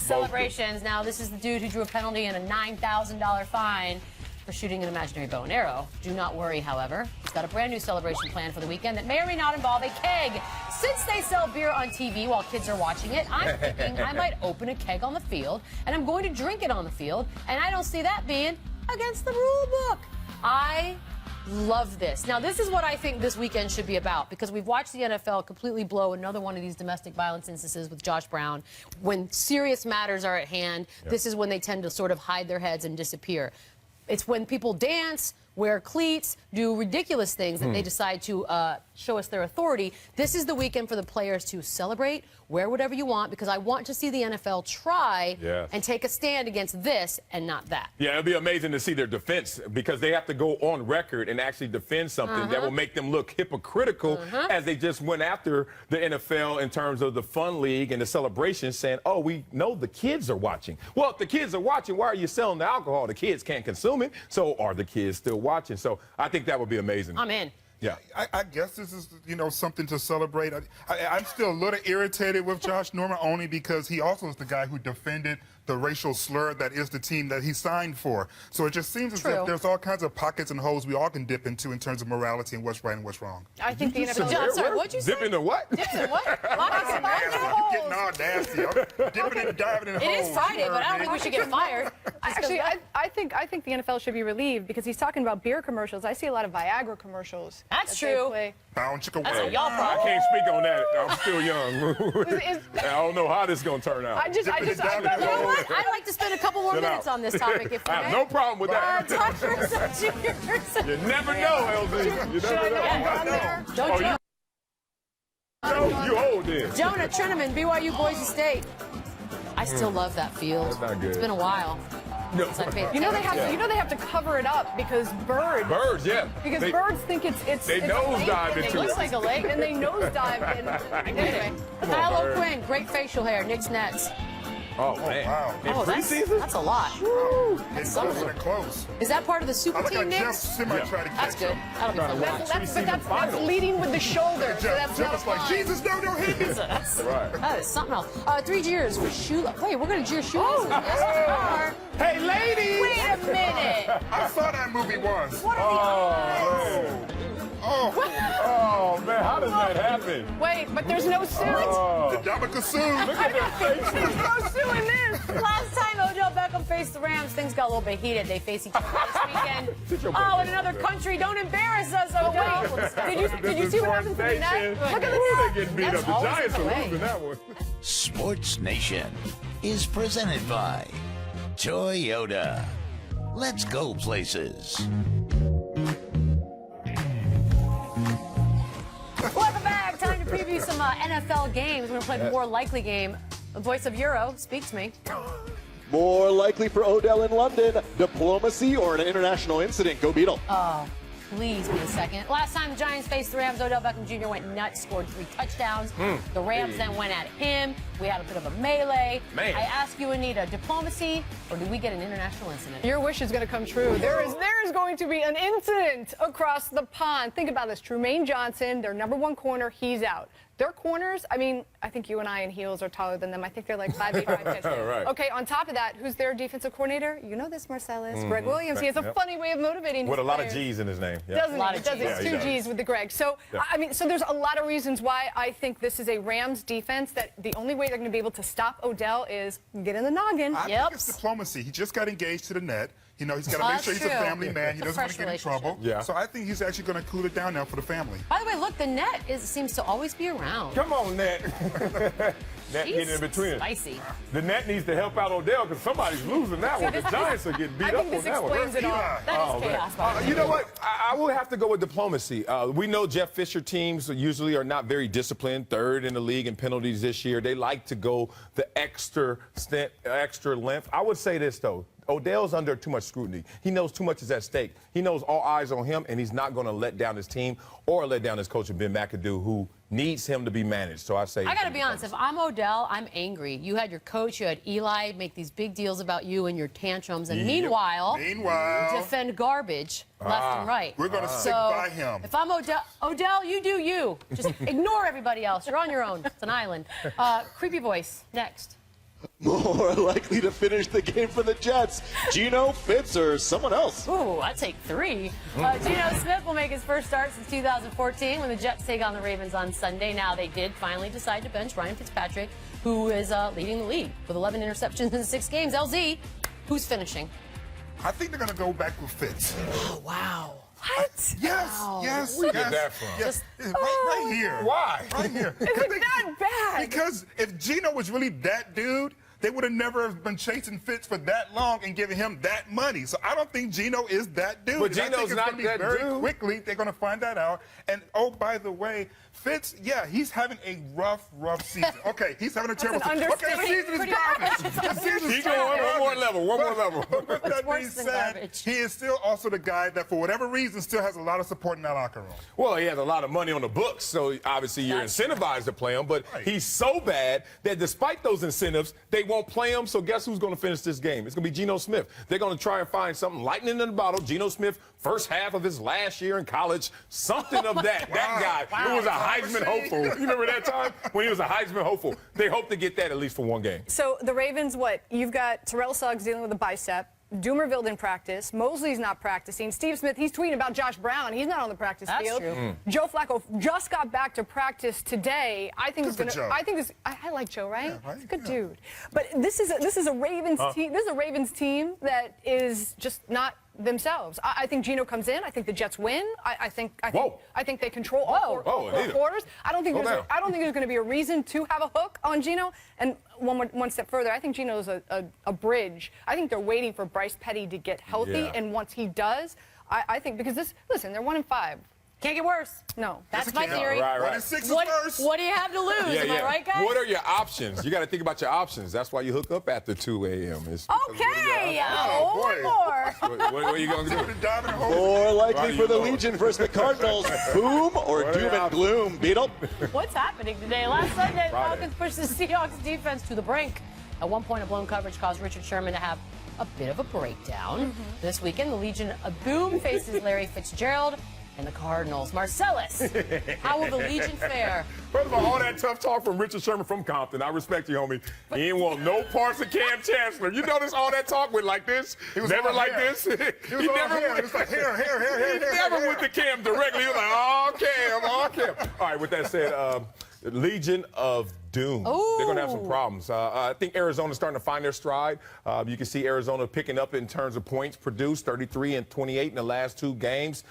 Celebrations. Now, this is the dude who drew a penalty and a $9,000 fine for shooting an imaginary bow and arrow. Do not worry, however. He's got a brand new celebration planned for the weekend that may or may not involve a keg. Since they sell beer on TV while kids are watching it, I'm thinking I might open a keg on the field, and I'm going to drink it on the field, and I don't see that being against the rule book. I love this. Now, this is what I think this weekend should be about, because we've watched the NFL completely blow another one of these domestic violence instances with Josh Brown. When serious matters are at hand, this is when they tend to sort of hide their heads and disappear. It's when people dance, wear cleats, do ridiculous things that they decide to show us their authority. This is the weekend for the players to celebrate, wear whatever you want, because I want to see the NFL try and take a stand against this and not that. Yeah, it'll be amazing to see their defense, because they have to go on record and actually defend something that will make them look hypocritical as they just went after the NFL in terms of the Fun League and the celebration, saying, oh, we know the kids are watching. Well, if the kids are watching, why are you selling the alcohol? The kids can't consume it, so are the kids still watching? So I think that would be amazing. I'm in. Yeah. I guess this is, something to celebrate. I'm still a little irritated with Josh Norman, only because he also is the guy who defended the racial slur that is the team that he signed for. So it just seems as if there's all kinds of pockets and holes we all can dip into in terms of morality and what's right and what's wrong. I think the NFL... I'm sorry, what'd you say? Dip into what? Dip into what? You're getting all nasty. I'm dipping and diving in holes. It is Friday, but I don't think we should get fired. Actually, I think the NFL should be relieved, because he's talking about beer commercials. I see a lot of Viagra commercials. That's true. Bound chicka That's a way. y'all I problem. can't speak on that. I'm still young. I don't know how this is going to turn out. You know what? I'd like to spend a couple more minutes on this topic, if you I may. have no problem with that. Tuckers Juniors. You never know, LZ. You never know. Don't you? No, you old then. Jonah Trineman, BYU Boise State. I still love that field. That's not good. It's been a while. No. You know they have to cover it up because birds. Birds, yeah. Because They- birds think it's They it's a nosedive lake, into and it. looks like a lake, and they nosedive in. Anyway. Kyle Bird. O'Quinn, great facial hair, Knicks Nets. Oh, man. wow. In Oh, preseason? that's a lot. It's closer and close. Is that part of the super I like team, how Jeff Knicks? semi tried to That's catch good. him. That'll be fun. That's leading with the shoulder. So that's Jeff not was like, fun. Jesus, no, don't hit me. Right. That is something else. 3 cheers for shoelace. Wait, we're going to cheer shoelaces. Yes, we are. Hey, ladies! Wait a minute. I saw that movie once. What are Oh, man, how does that happen? Wait, but there's no suit. The Ndamukong. Look at their faces. There's no suit in this. Last time Odell Beckham faced the Rams, things got a little bit heated. They face each other this weekend. Oh, in another country. Don't embarrass us, Odell. Did you see what happened to the net? Look at the Ooh, net. they getting beat That's up. The always Giants the are way. losing that one. Sports Nation is presented by Toyota. Let's go places. Welcome back. Time to preview some NFL games. We're going to play the more likely game. The voice of Euro, speak to me. More likely for Odell in London, diplomacy or an international incident. Go Beadle. Oh, please be a second. Last time the Giants faced the Rams, Odell Beckham Jr. went nuts, scored 3 touchdowns. The Rams then went at him. We had a bit of a melee. Man. I ask you, Anita, diplomacy or do we get an international incident? Your wish is going to come true. There is going to be an incident across the pond. Think about this. Trumaine Johnson, their #1 corner, he's out. Their corners, I mean, I think you and I in heels are taller than them. I think they're like 5'8", 5'10". Right. Okay, on top of that, who's their defensive coordinator? You know this, Marcellus. Greg Williams. He has a funny way of motivating With a his lot of players. G's in his name. Yeah. Doesn't A lot he? of Does Gs. It's Yeah, he 2 does. G's with the Greg. So, I mean, so there's a lot of reasons why I think this is a Rams defense that the only way they're going to be able to stop Odell is get in the noggin. I think it's diplomacy. He just got engaged to the net. He's got to make sure he's a true. family man. He It's a doesn't want to fresh get in trouble. relationship. Yeah. So I think he's actually going to cool it down now for the family. By the way, look, the net seems to always be around. Come on, Nat. Nat She's getting in between. spicy. The Net needs to help out Odell because somebody's losing that one. The Giants are getting beat I up think on this that one. explains it all. That is chaos, by the way. You know what? I will have to go with diplomacy. We know Jeff Fisher teams usually are not very disciplined, 3rd in the league in penalties this year. They like to go the extra length. I would say this, though. Odell's under too much scrutiny. He knows too much is at stake. He knows all eyes on him, and he's not going to let down his team or let down his coach, Ben McAdoo, who needs him to be managed. So I say... I got to be honest. If I'm Odell, I'm angry. You had your coach, you had Eli make these big deals about you and your tantrums, and meanwhile, defend garbage left and right. We're going to stick by him. If I'm Odell, you do you. Just ignore everybody else. You're on your own. It's an island. Creepy voice, next. More likely to finish the game for the Jets, Geno, Fitz, or someone else? Ooh, I'd take 3. Geno Smith will make his first start since 2014 when the Jets take on the Ravens on Sunday. Now, they did finally decide to bench Ryan Fitzpatrick, who is leading the league with 11 interceptions in 6 games. LZ, who's finishing? I think they're going to go back with Fitz. Oh, wow. What? Yes, Wow. yes, Where you yes. get that from? Yes. Right here. Why? Right here. Is it that bad? Because if Geno was really that dude, they would have never been chasing Fitz for that long and giving him that money. So I don't think Geno is that dude. But And I think Geno's it's not gonna be that very dude. quickly, they're going to find that out. And, oh, by the way, Fitz, yeah, he's having a rough season. Okay, he's having a terrible an season. Okay, the understatement. season is Pretty garbage. bad. The season's Keep going. One more level. One more level. But with that being worse than said, garbage. he is still also the guy that, for whatever reason, still has a lot of support in that locker room. Well, he has a lot of money on the books, so obviously you're incentivized to play him. But Right. he's so bad that despite those incentives, they won't play him. So guess who's going to finish this game? It's going to be Geno Smith. They're going to try and find something lightning in the bottle. Geno Smith, first half of his last year in college, something of that. That guy who was a Heisman hopeful. You remember that time when he was a Heisman hopeful? They hope to get that at least for one game. So the Ravens, what? You've got Terrell Suggs dealing with a bicep. Doomerville didn't practice. Mosley's not practicing. Steve Smith, he's tweeting about Josh Brown. He's not on the practice That's field. true. Joe Flacco just got back to practice today. I think Good for Joe. I like Joe, right? Yeah, right? He's a good Yeah. dude. But this is a Ravens team. This is a Ravens team that is just not themselves. I think Geno comes in. I think the Jets win. I think they control all four Anita. quarters. I don't think Slow down. there's going to be a reason to have a hook on Geno. And one step further, I think Geno's a bridge. I think they're waiting for Bryce Petty to get healthy, Yeah. and once he does, I think because listen, they're 1-5. Can't get worse. No. That's Yes, it my can. theory. Right, right. 1-6 is What, first. what do you have to lose? Am I right, guys? What are your options? You got to think about your options. That's why you hook up after 2 a.m. It's because what are your Okay. Oh, One boy. more. What are you going to do? Dive in the hole. More likely Right, for the you know. Legion versus the Cardinals. Boom or What are doom your and gloom, Beadle? What's happening today? Last Sunday, the Friday. Falcons pushed the Seahawks defense to the brink. At one point, a blown coverage caused Richard Sherman to have a bit of a breakdown. This weekend, the Legion of Boom faces Larry Fitzgerald and the Cardinals. Marcellus, how will the Legion fare? First of all that tough talk from Richard Sherman from Compton. I respect you, homie. He ain't want no parts of Cam Chancellor. You notice all that talk went like this? He was never all like hair. this? He was all hair. He was like, hair. He never went to Cam directly. He was like, oh, Cam. All right, with that said, Legion of Doom. They're going to have some problems. I think Arizona's starting to find their stride. You can see Arizona picking up in terms of points produced, 33 and 28 in the last 2 games.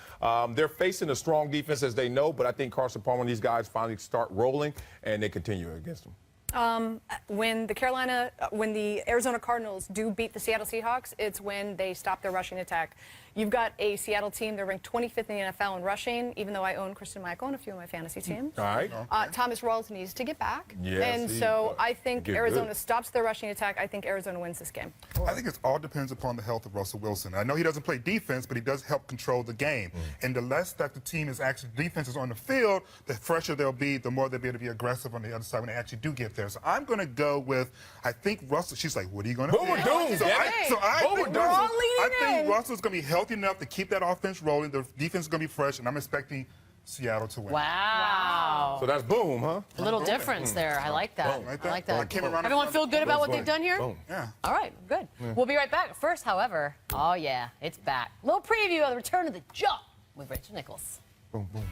They're facing a strong defense, as they know, but I think Carson Palmer and these guys finally start rolling, and they continue against them. When the Arizona Cardinals do beat the Seattle Seahawks, it's when they stop their rushing attack. You've got a Seattle team, they're ranked 25th in the NFL in rushing, even though I own Christian Michael and a few of my fantasy teams. All right. Thomas Rawls needs to get back. Yes, and he so does. I think Get Arizona good. stops their rushing attack. I think Arizona wins this game. I think it all depends upon the health of Russell Wilson. I know he doesn't play defense, but he does help control the game. And the less that the team is actually defense is on the field, the fresher they'll be, the more they'll be able to be aggressive on the other side when they actually do get there. So I'm going to go with, I think Russell. She's like, what are you going to do? Boom or doom, So damn it. I Boom or think doom. Russell, We're all leaning in. Russell's going to be healthy enough to keep that offense rolling. The defense is going to be fresh, and I'm expecting Seattle to win. Wow. So that's boom, huh? A little difference there. I like that. Boom. Like I like that? that. I came around Everyone and- feel good about what they've done here? Boom. Yeah. All right, good. We'll be right back. First, however, oh yeah, it's back. Little preview of the return of the jump with Rachel Nichols. Boom, boom.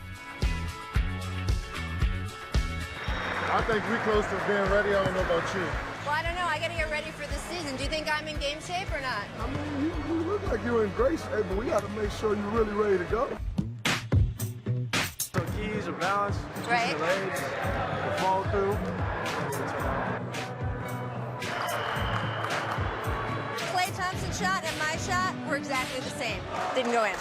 I think we're close to being ready. I don't know about you. Well, I don't know. I got to get ready for this season. Do you think I'm in game shape or not? I mean, you look like you're in great shape, but we got to make sure you're really ready to go. So keys or balance, Right. the legs, the fall through. Klay Thompson's shot and my shot were exactly the same. Didn't go in.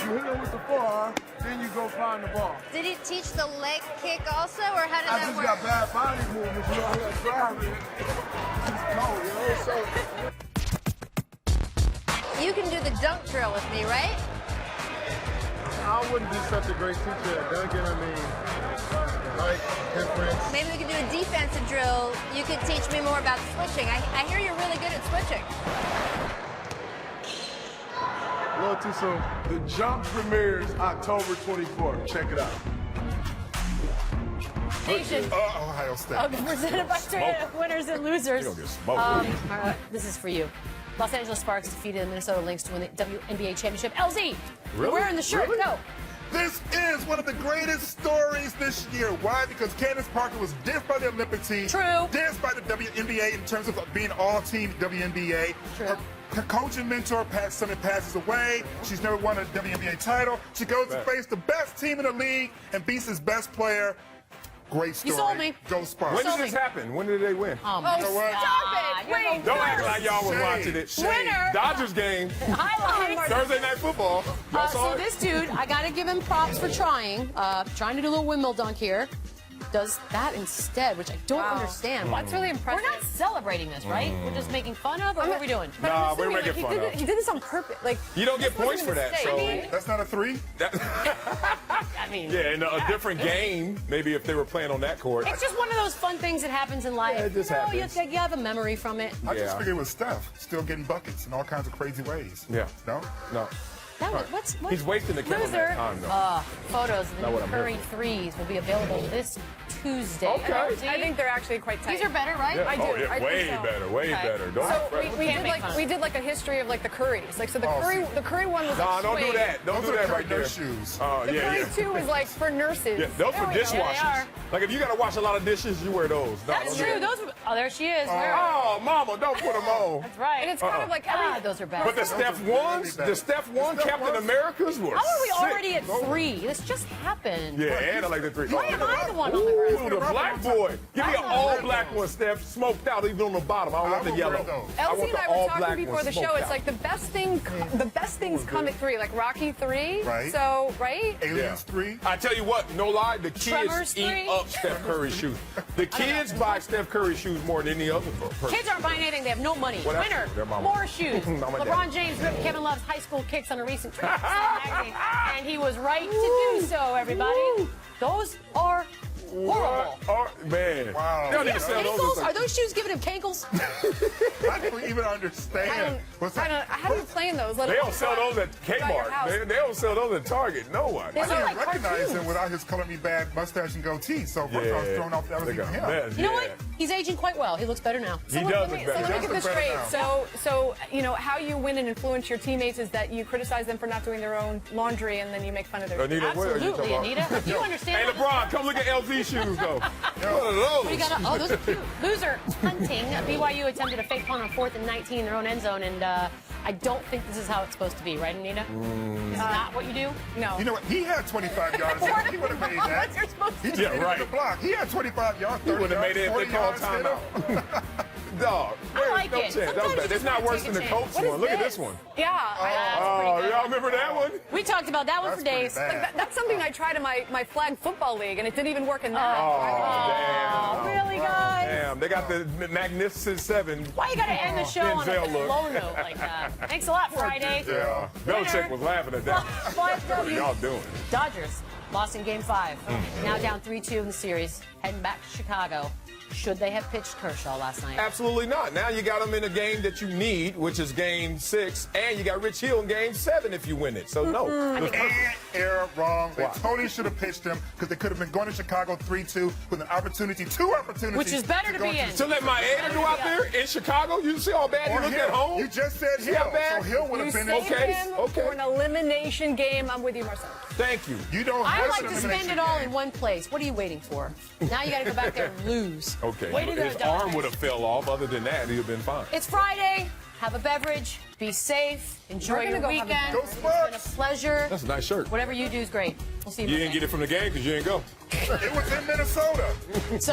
You hit it with the forearm, then you go find the ball. Did he teach the leg kick also, or how did I that just work? got bad body movements, you know, I got driving. It's cold, you know, so. You can do the dunk drill with me, right? I wouldn't be such a great teacher at dunking. I mean, height, difference. Maybe we could do a defensive drill. You could teach me more about switching. I hear you're really good at switching. A little too soon. The jump premieres October 24th. Check it out. SportsNation. Ohio State. Okay, presented by Toyota Winners and Losers. You don't get smoked. All right, this is for you. Los Angeles Sparks defeated the Minnesota Lynx to win the WNBA championship. LZ, you're wearing the shirt. Really? Go. This is one of the greatest stories this year. Why? Because Candace Parker was dissed by the Olympic team. True. Dissed by the WNBA in terms of being all-team WNBA. True. Her coach and mentor, Summit, passes away. She's never won a WNBA title. She goes to face the best team in the league and beats his best player. Great story. You sold me. Go Sparks. When did this happen? When did they win? Oh, Oh, You know what? stop it. Wait. Don't act like y'all was Shade. watching it. Shade. Winner. Dodgers game. Highlights. Thursday Night Football. Y'all saw So it? this dude, I got to give him props for trying to do a little windmill dunk here. Does that instead, which I don't understand. That's really impressive. We're not celebrating this, right? We're just making fun of, or what are we doing? But Nah, I'm we're assuming, making like, fun of. he did this on purpose. Like, You don't get this wasn't points a for that, mistake. so. I mean, That's not a three? I mean, Yeah, in a different game, maybe if they were playing on that court. it's just one of those fun things that happens in life. Yeah, it just happens. You have a memory from it. I just Yeah. figured it was Steph, still getting buckets in all kinds of crazy ways. Yeah. No? No. That was, what? He's wasting the camera Loser. time, though. Photos of the Not what new I'm here Curry threes will be available this Tuesday. Okay. I think they're actually quite tight. These are better, right? Yeah. I do. Oh, yeah, I think way so. better, way Okay. better. Don't So fret. we Can't did make fun. like a history of like the Currys. Like so the Oh, Curry one was Nah, like don't do suede. that. Don't Those do are that Curry right there. nurse shoes. Oh, The yeah, Curry yeah. 2 was like for nurses. Yeah, those There for we go. dishwashers. are. Like if you gotta wash a lot of dishes, you wear those. No, That's don't do true. that. Those. Oh, there she is. Where are Oh, mama, don't put them on. That's right. And it's kind of like God, those are bad. But the Steph ones, the Steph one, Captain America's were How are we sick. already at 3? This just happened. Yeah, and I like the three. Why am I the one on the Ooh, ground? the black boy. Give me an I'm all not black one, Steph. Smoked out, even on the bottom. I don't want the would wear yellow. those. I Elsie want and the I were all talking black before one the show. smoked It's out. like the best things come at 3, like Rocky 3. Right. So right. Aliens 3. I tell you what, no lie, the Tremors kids 3? eat up Steph Curry shoes. The kids buy Steph Curry shoes more than any other person. Kids aren't buying anything. They have no money. Well, that's Winner, true. Their mama. more shoes. Mama and LeBron daddy. James ripped Kevin Love's high school kicks on a recent trip to Slam magazine, and he was right to do so, everybody. Those are horrible. Oh, man. Wow. They don't even sell those. Cankles? Are those shoes giving him cankles? I don't even understand. What's that? How do you play in those? Let They alone don't sell those at By your house. Kmart. They don't sell those at Target. No one. They I look didn't like recognize cartoons. him without his color me bad mustache and goatee. So first I was thrown off that was They even got him. mad, You know yeah. what? He's aging quite well. He looks better now. He does Let look me better. get this Better straight. now. So you know how you win and influence your teammates is that you criticize them for not doing their own laundry and then you make fun of their. Anita, what are you Absolutely, talking about? Anita. You understand? Hey, LeBron, come look at LZ shoes, though. What are those? We got those are cute. Loser punting. BYU attempted a fake punt on 4th and 19 in their own end zone, and I don't think this is how it's supposed to be, right, Anita? This is not what you do? No. You know what? He had 25 yards. He would have made that. What you're supposed He to just do. needed right. the block. He had 25 yards. He 30 wouldn't have made it if 40 they called yards, timeout. Dog. I like no it. chance. That was Sometimes bad. you It's just not gotta worse take than a the chance. Colts What is one. Look at this? this one. Yeah. Oh, y'all remember that one? We talked about that one That's for days. pretty bad. That's something I tried in my flag football league, and it didn't even work in that. Oh, really, guys? Damn, they got the Magnificent Seven. Why you gotta end the show on a Denzel look. low note like that? Thanks a lot, Friday. Yeah. Belichick was laughing at that. What are 5W. y'all doing? Dodgers lost in Game 5. Now down 3-2 in the series, heading back to Chicago. Should they have pitched Kershaw last night? Absolutely not. Now you got them in a game that you need, which is Game 6, and you got Rich Hill in Game 7 if you win it. So no. And error, wrong. They Why? totally should have pitched him because they could have been going to Chicago 3-2 with an opportunity, 2 opportunities. Which is better to go be in. To let my Eder go out there in Chicago, you see how bad he Or looked Hill. at home? You just said See how Hill, bad? so Hill would You have been saved okay. him Okay. for an elimination game. I'm with you, Marcellus. Thank you. You don't. I that's like an to spend elimination it all game. in one place. What are you waiting for? Now you got to go back there and lose. Okay. Way to go, His Dodgers. arm would have fell off. Other than that, he'd have been fine. It's Friday. Have a beverage. Be safe. Enjoy We're your gonna go have a- weekend. Go It's been Sparks. a pleasure. That's a nice shirt. Whatever you do is great. We'll see you You Monday. didn't get it from the game because you didn't go. It was in Minnesota. So?